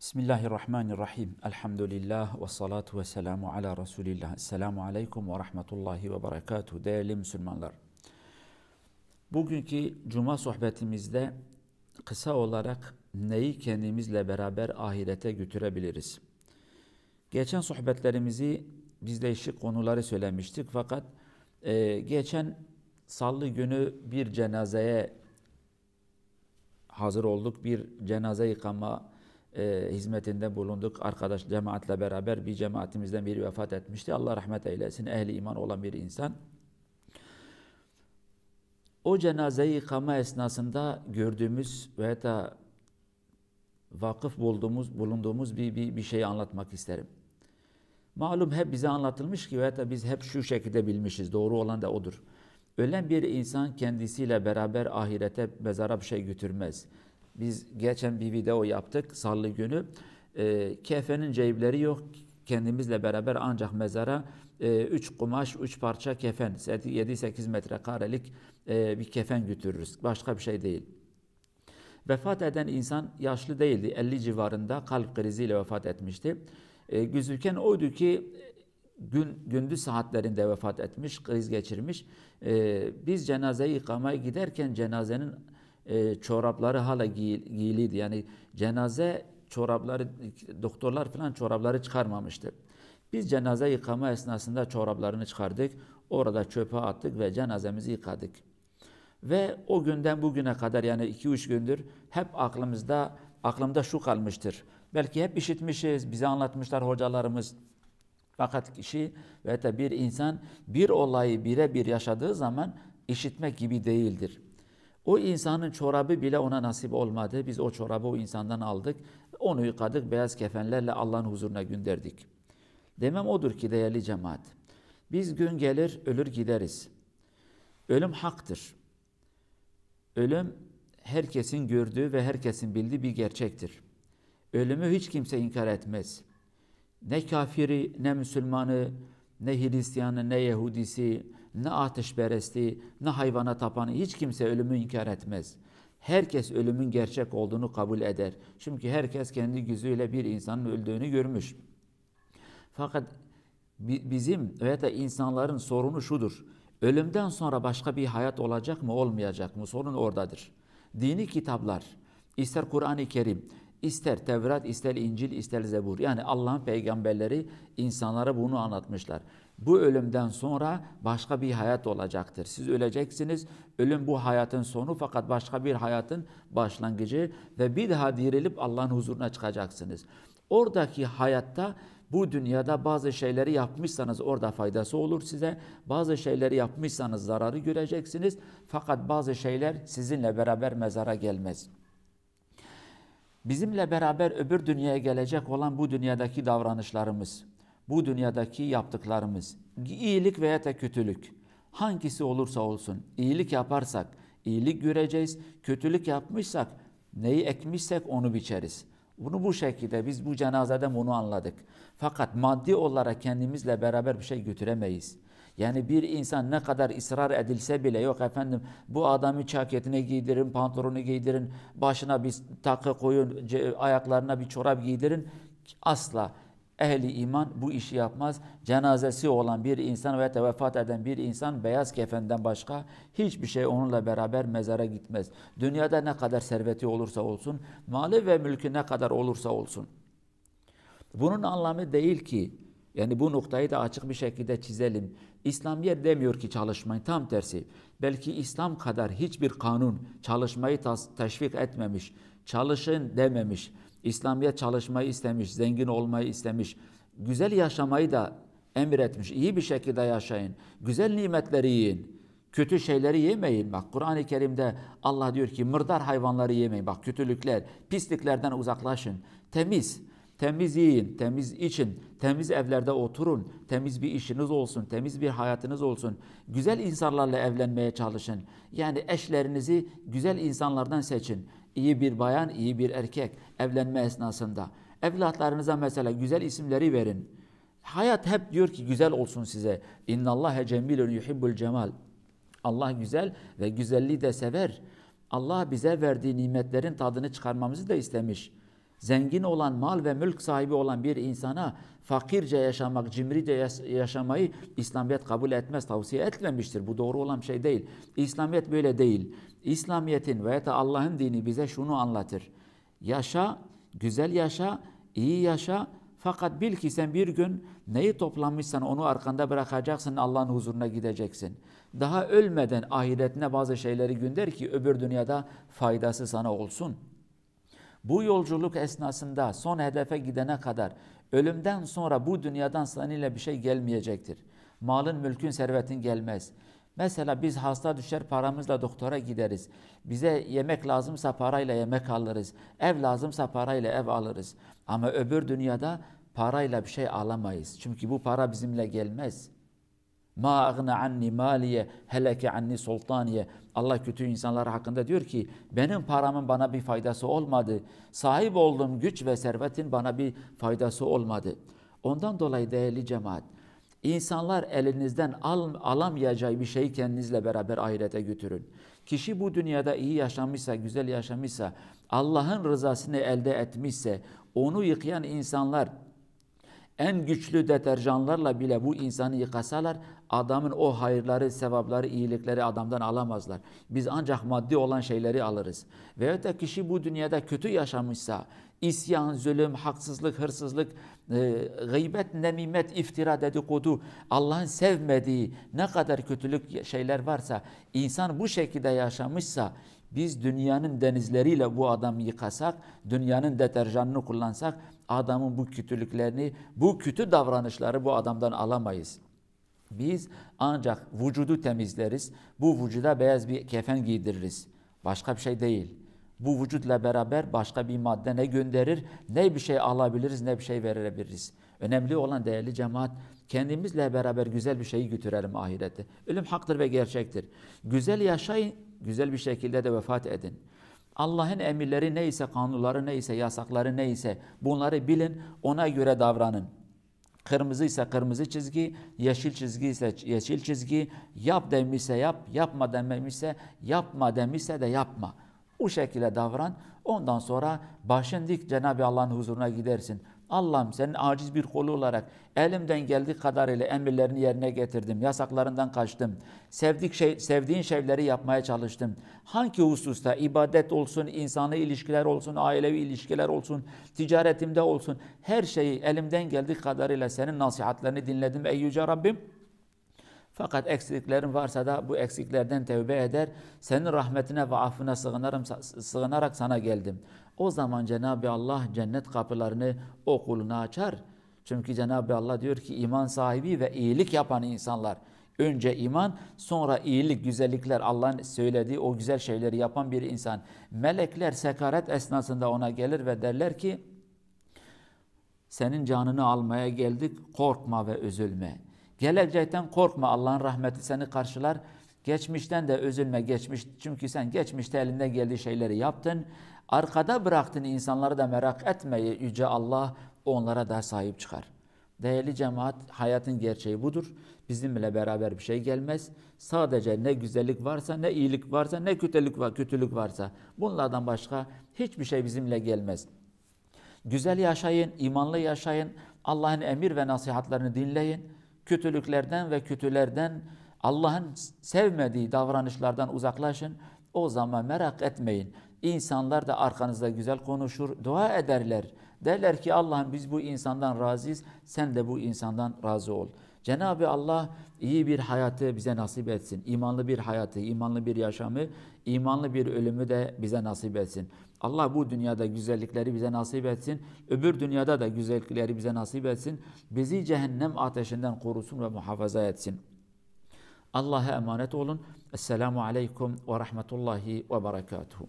Bismillahirrahmanirrahim. Elhamdülillah ve salatu ve selamu ala Resulillah. Esselamu aleyküm ve rahmetullahi ve berekatuhu. Değerli Müslümanlar. Bugünkü Cuma sohbetimizde kısa olarak neyi kendimizle beraber ahirete götürebiliriz? Geçen sohbetlerimizi biz değişik konuları söylemiştik fakat geçen salı günü bir cenazeye hazır olduk. Bir cenaze yıkama hizmetinde bulunduk. Arkadaş cemaatle beraber bir cemaatimizden biri vefat etmişti. Allah rahmet eylesin. Ehli iman olan bir insan. O cenazeyi yıkama esnasında gördüğümüz veya da vakıf bulunduğumuz bir şeyi anlatmak isterim. Malum hep bize anlatılmış ki veya da biz hep şu şekilde bilmişiz. Doğru olan da odur. Ölen bir insan kendisiyle beraber ahirete, mezara bir şey götürmez. Biz geçen bir video yaptık salı günü. Kefenin ceyipleri yok. Kendimizle beraber ancak mezara 3 kumaş, 3 parça kefen, 7-8 metrekarelik bir kefen götürürüz. Başka bir şey değil. Vefat eden insan yaşlı değildi. 50 civarında kalp kriziyle vefat etmişti. Gözüken oydu ki gündüz saatlerinde vefat etmiş, kriz geçirmiş. Biz cenazeyi yıkamaya giderken cenazenin çorapları hala giyiliydi. Yani cenaze çorapları, doktorlar falan çorapları çıkarmamıştı. Biz cenaze yıkama esnasında çoraplarını çıkardık. Orada çöpe attık ve cenazemizi yıkadık. Ve o günden bugüne kadar yani 2-3 gündür hep aklımda şu kalmıştır. Belki hep işitmişiz, bize anlatmışlar hocalarımız. Fakat kişi ve da bir insan bir olayı birebir yaşadığı zaman işitmek gibi değildir. O insanın çorabı bile ona nasip olmadı. Biz o çorabı o insandan aldık. Onu yıkadık, beyaz kefenlerle Allah'ın huzuruna gönderdik. Demem odur ki değerli cemaat. Biz gün gelir ölür gideriz. Ölüm haktır. Ölüm herkesin gördüğü ve herkesin bildiği bir gerçektir. Ölümü hiç kimse inkar etmez. Ne kafiri, ne Müslümanı, ne Hristiyanı, ne Yahudisi, ne ateşperesti, ne hayvana tapanı hiç kimse ölümü inkar etmez. Herkes ölümün gerçek olduğunu kabul eder. Çünkü herkes kendi gözüyle bir insanın öldüğünü görmüş. Fakat bizim veya da insanların sorunu şudur. Ölümden sonra başka bir hayat olacak mı, olmayacak mı? Sorun oradadır. Dini kitaplar, ister Kur'an-ı Kerim, İster Tevrat, ister İncil, ister Zebur. Yani Allah'ın peygamberleri insanlara bunu anlatmışlar. Bu ölümden sonra başka bir hayat olacaktır. Siz öleceksiniz. Ölüm bu hayatın sonu fakat başka bir hayatın başlangıcı ve bir daha dirilip Allah'ın huzuruna çıkacaksınız. Oradaki hayatta bu dünyada bazı şeyleri yapmışsanız orada faydası olur size. Bazı şeyleri yapmışsanız zararı göreceksiniz. Fakat bazı şeyler sizinle beraber mezara gelmez. Bizimle beraber öbür dünyaya gelecek olan bu dünyadaki davranışlarımız, bu dünyadaki yaptıklarımız, iyilik veya da kötülük, hangisi olursa olsun, iyilik yaparsak iyilik göreceğiz, kötülük yapmışsak neyi ekmişsek onu biçeriz. Bunu bu şekilde biz bu cenazeden bunu anladık. Fakat maddi olarak kendimizle beraber bir şey götüremeyiz. Yani bir insan ne kadar ısrar edilse bile yok efendim bu adamı ceketini giydirin, pantolonu giydirin, başına bir takı koyun, ayaklarına bir çorap giydirin. Asla ehli iman bu işi yapmaz. Cenazesi olan bir insan veya vefat eden bir insan beyaz kefenden başka hiçbir şey onunla beraber mezara gitmez. Dünyada ne kadar serveti olursa olsun, mali ve mülkü ne kadar olursa olsun. Bunun anlamı değil ki, yani bu noktayı da açık bir şekilde çizelim. İslamiyet demiyor ki çalışmayın, tam tersi. Belki İslam kadar hiçbir kanun çalışmayı teşvik etmemiş, çalışın dememiş. İslamiyet çalışmayı istemiş, zengin olmayı istemiş, güzel yaşamayı da emretmiş. İyi bir şekilde yaşayın, güzel nimetleri yiyin, kötü şeyleri yemeyin. Bak Kur'an-ı Kerim'de Allah diyor ki mırdar hayvanları yemeyin. Bak kötülükler, pisliklerden uzaklaşın, temiz yiyin, temiz için, temiz evlerde oturun, temiz bir işiniz olsun, temiz bir hayatınız olsun. Güzel insanlarla evlenmeye çalışın. Yani eşlerinizi güzel insanlardan seçin. İyi bir bayan, iyi bir erkek evlenme esnasında. Evlatlarınıza mesela güzel isimleri verin. Hayat hep diyor ki güzel olsun size. İnnallâhe cemilun yuhibbul cemal. Allah güzel ve güzelliği de sever. Allah bize verdiği nimetlerin tadını çıkarmamızı da istemiş. Zengin olan, mal ve mülk sahibi olan bir insana fakirce yaşamak, cimrice yaşamayı İslamiyet kabul etmez, tavsiye etmemiştir. Bu doğru olan şey değil. İslamiyet böyle değil. İslamiyet'in veya da Allah'ın dini bize şunu anlatır. Yaşa, güzel yaşa, iyi yaşa. Fakat bil ki sen bir gün neyi toplamışsan onu arkanda bırakacaksın, Allah'ın huzuruna gideceksin. Daha ölmeden ahiretine bazı şeyleri gönder ki öbür dünyada faydası sana olsun. Bu yolculuk esnasında son hedefe gidene kadar ölümden sonra bu dünyadan seninle bir şey gelmeyecektir. Malın, mülkün, servetin gelmez. Mesela biz hasta düşer paramızla doktora gideriz. Bize yemek lazımsa parayla yemek alırız. Ev lazımsa parayla ev alırız. Ama öbür dünyada parayla bir şey alamayız. Çünkü bu para bizimle gelmez. Ma agna anni maliye heleke anni sultaniye. Allah kötü insanlar hakkında diyor ki benim paramın bana bir faydası olmadı. Sahip olduğum güç ve servetin bana bir faydası olmadı. Ondan dolayı değerli cemaat, İnsanlar elinizden alamayacağı bir şeyi kendinizle beraber ahirete götürün. Kişi bu dünyada iyi yaşamışsa, güzel yaşamışsa, Allah'ın rızasını elde etmişse, onu yıkayan insanlar en güçlü deterjanlarla bile bu insanı yıkasalar, adamın o hayırları, sevapları, iyilikleri adamdan alamazlar. Biz ancak maddi olan şeyleri alırız. Veyahut da kişi bu dünyada kötü yaşamışsa, isyan, zulüm, haksızlık, hırsızlık, gıybet, nemimet, iftira, dedikodu, Allah'ın sevmediği ne kadar kötülük şeyler varsa, insan bu şekilde yaşamışsa, biz dünyanın denizleriyle bu adamı yıkasak, dünyanın deterjanını kullansak, adamın bu kötülüklerini, bu kötü davranışları bu adamdan alamayız. Biz ancak vücudu temizleriz, bu vücuda beyaz bir kefen giydiririz. Başka bir şey değil. Bu vücutla beraber başka bir madde ne gönderir, ne bir şey alabiliriz, ne bir şey verebiliriz. Önemli olan değerli cemaat, kendimizle beraber güzel bir şeyi götürelim ahirete. Ölüm haktır ve gerçektir. Güzel yaşayın, güzel bir şekilde de vefat edin. Allah'ın emirleri neyse, kanunları neyse, yasakları neyse bunları bilin, ona göre davranın. Kırmızı ise kırmızı çizgi, yeşil çizgi ise yeşil çizgi, yap demişse yap, yapma dememişse yapma demişse de yapma. Bu şekilde davran. Ondan sonra başın dik Cenab-ı Allah'ın huzuruna gidersin. Allah'ım senin aciz bir kulu olarak elimden geldiği kadarıyla emirlerini yerine getirdim. Yasaklarından kaçtım. Sevdiğin şeyleri yapmaya çalıştım. Hangi hususta ibadet olsun, insani ilişkiler olsun, ailevi ilişkiler olsun, ticaretimde olsun, her şeyi elimden geldiği kadarıyla senin nasihatlerini dinledim ey yüce Rabbim. Fakat eksiklerim varsa da bu eksiklerden tevbe eder, senin rahmetine ve affına sığınarak sana geldim. O zaman Cenab-ı Allah cennet kapılarını o kuluna açar. Çünkü Cenab-ı Allah diyor ki iman sahibi ve iyilik yapan insanlar. Önce iman, sonra iyilik, güzellikler, Allah'ın söylediği o güzel şeyleri yapan bir insan. Melekler sekaret esnasında ona gelir ve derler ki senin canını almaya geldik, korkma ve üzülme. Gelecekten korkma, Allah'ın rahmeti seni karşılar. Geçmişten de üzülme, çünkü sen geçmişte elinden geldiği şeyleri yaptın. Arkada bıraktığın insanları da merak etmeyi Yüce Allah onlara da sahip çıkar. Değerli cemaat, hayatın gerçeği budur. Bizimle beraber bir şey gelmez. Sadece ne güzellik varsa, ne iyilik varsa, ne kötülük varsa bunlardan başka hiçbir şey bizimle gelmez. Güzel yaşayın, imanlı yaşayın, Allah'ın emir ve nasihatlerini dinleyin. Kötülüklerden ve kötülerden, Allah'ın sevmediği davranışlardan uzaklaşın. O zaman merak etmeyin. İnsanlar da arkanızda güzel konuşur, dua ederler. Derler ki Allah'ım biz bu insandan razıyız, sen de bu insandan razı ol. Cenab-ı Allah iyi bir hayatı bize nasip etsin. İmanlı bir hayatı, imanlı bir yaşamı, imanlı bir ölümü de bize nasip etsin. Allah bu dünyada güzellikleri bize nasip etsin. Öbür dünyada da güzellikleri bize nasip etsin. Bizi cehennem ateşinden korusun ve muhafaza etsin. Allah'a emanet olun. Esselamu aleyküm ve rahmetullahi ve berekatuhu.